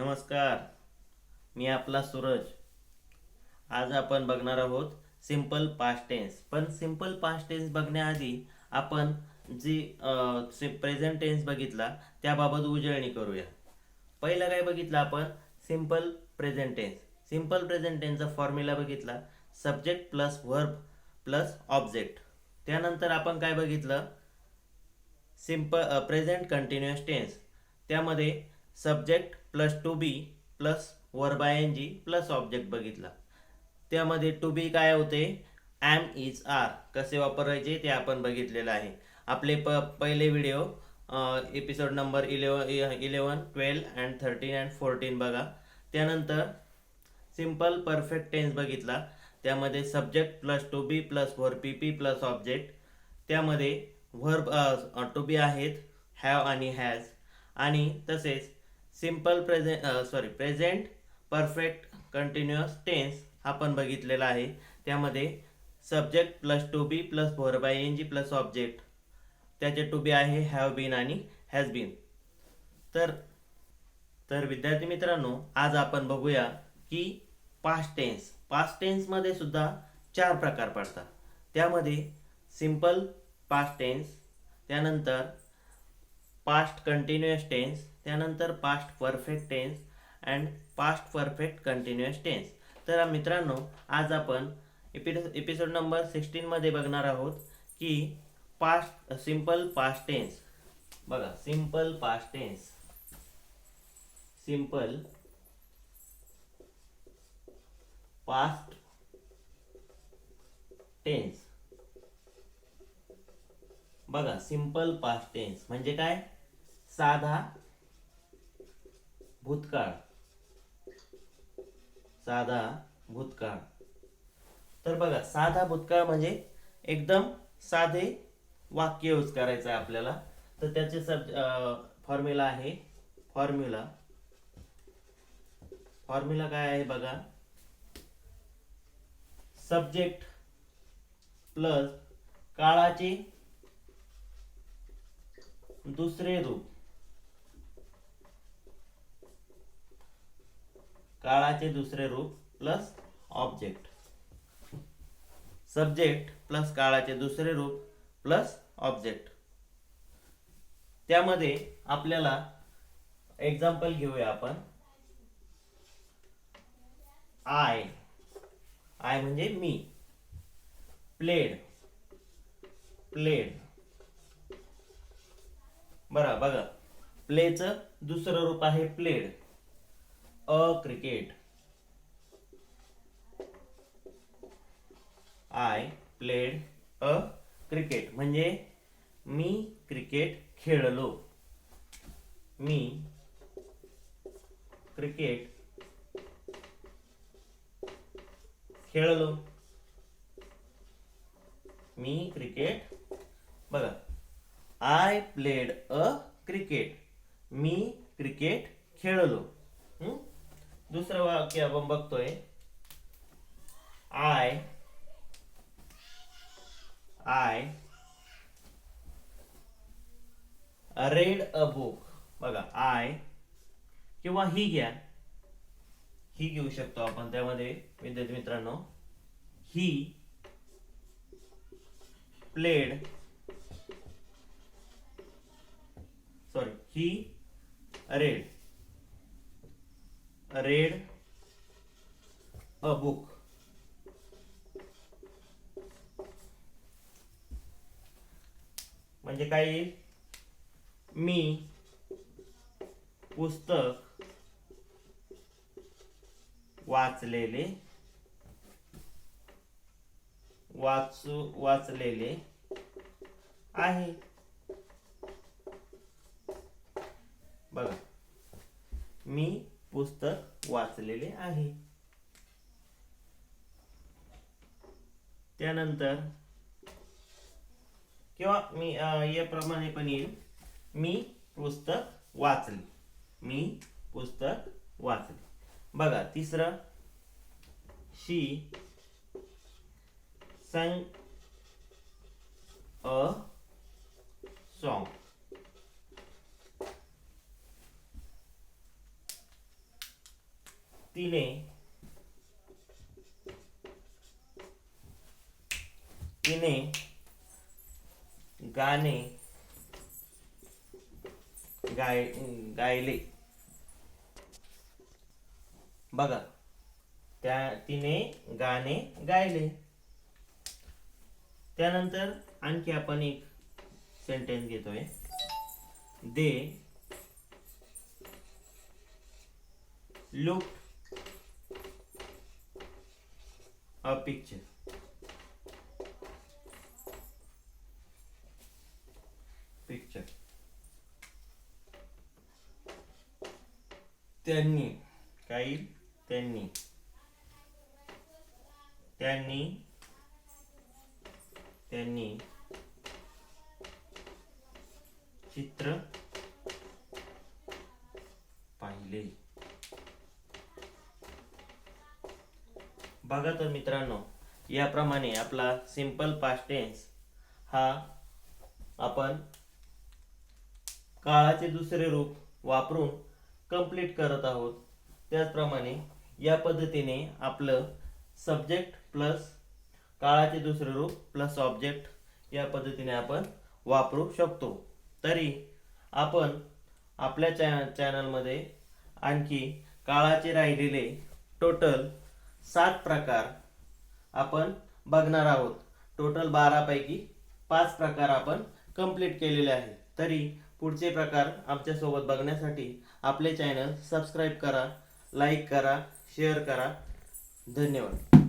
नमस्कार. मी आपला सूरज. आज आपण बघणार आहोत सिंपल पास्ट टेन्स. पण सिंपल पास्ट टेन्स बघण्याआधी आपण जी प्रेझेंट टेन्स बघितला त्याबाबत उजळणी करूया. पहिला काय बघितलं आपण? Simple present tense. Simple present टेन्सचा फॉर्म्युला बघितला, subject plus verb plus object. त्यानंतर आपण काय बघितलं? Simple present continuous tense. त्यामध्ये subject plus to be plus verb I N G plus object बघितला. त्यामध्ये टू बी काय होते? एम इज आर कसे वापरायचे ते आपण बघितलेलं आहे. आपले पहिले video episode number 11, 12 and 13 and 14 बघा. त्यानंतर सिंपल परफेक्ट टेन्स बघितला. त्यामध्ये subject plus to be plus verb P P plus object. त्यामध्ये व्हर्ब टू बी आहेत हॅव आणि हॅज. आणि तसेच प्रेझेंट परफेक्ट कंटिन्युअस टेन्स आपण बघितलेला आहे. त्यामध्ये subject plus to be plus verb I N G plus object. त्याचे टू बी आहे हॅव बीन आणि हॅज बीन. तर विद्यार्थी मित्रांनो, आज आपण बघूया की पास्ट टेन्स. पास्ट टेन्समध्ये सुद्धा 4 प्रकार पडतात. त्यामध्ये सिंपल पास्ट टेन्स, त्यानंतर पास्ट कंटिन्युअस टेन्स, त्यानंतर past perfect tense and past perfect continuous tense. तर मित्रांनो, आज आपण एपिसोड नंबर 16 मध्ये बघणार आहोत की सिंपल पास्ट टेन्स. बघा, simple past tense. Simple past tense. बघा, सिंपल पास्ट टेन्स म्हणजे काय? साधा भूतकाळ. साधा भूतकाळ. तर बघा, साधा भूतकाळ म्हणजे एकदम साधे वाक्य यूज करायचं आहे आपल्याला. तर त्याचे फॉर्म्युला आहे. फॉर्म्युला काय आहे बघा? सब्जेक्ट प्लस काळाचे दुसरे रूप. काळाचे दुसरे रूप प्लस ऑब्जेक्ट. सब्जेक्ट प्लस काळाचे दुसरे रूप प्लस ऑब्जेक्ट. त्यामध्ये आपल्याला एक्झाम्पल घेऊया आपण. आय म्हणजे मी. प्लेड. बघा, प्लेचं दुसरं रूप आहे played. Cricket. I played cricket म्हणजे मी क्रिकेट खेळलो. मी क्रिकेट खेळलो. मी क्रिकेट. बघा, I played cricket. Me cricket खेळलो. दुसरं वाक्य आपण बघतोय. I read a book. बघा, आय किंवा ही घ्या. ही घेऊ शकतो आपण. त्यामध्ये विद्यार्थी मित्रांनो, he played he red a book. म्हणजे काय येईल? मी पुस्तक वाचलेले आहे. बघा, मी पुस्तक वाचलेले आहे. त्यानंतर किंवा मी याप्रमाणे पण येईल. मी पुस्तक वाचले. बघा, तिसरं, शी sang a song. तिने तिने गाणे गायले. बघा, तिने गाणे गायले. त्यानंतर आणखी आपण एक सेंटेन्स घेतोय. They look a picture. त्यांनी काही त्यांनी त्यांनी त्यांनी चित्र पाहिले. बघा तर मित्रांनो, याप्रमाणे आपला सिंपल पास्ट टेन्स हा आपण काळाचे दुसरे रूप वापरून कंप्लीट करत आहोत. त्याचप्रमाणे या पद्धतीने आपलं सब्जेक्ट प्लस काळाचे दुसरे रूप प्लस ऑब्जेक्ट या पद्धतीने आपण वापरू शकतो. तरी आपण आपल्या चॅनलमध्ये आणखी काळाचे राहिलेले टोटल 7 प्रकार आपण बघणार आहोत. टोटल 12 पैकी 5 प्रकार आपण कंप्लीट केलेले आहेत. तरी पुढचे प्रकार आमच्या सोबत बघण्यासाठी आपले चॅनल सबस्क्राईब करा, लाईक करा, शेअर करा. धन्यवाद.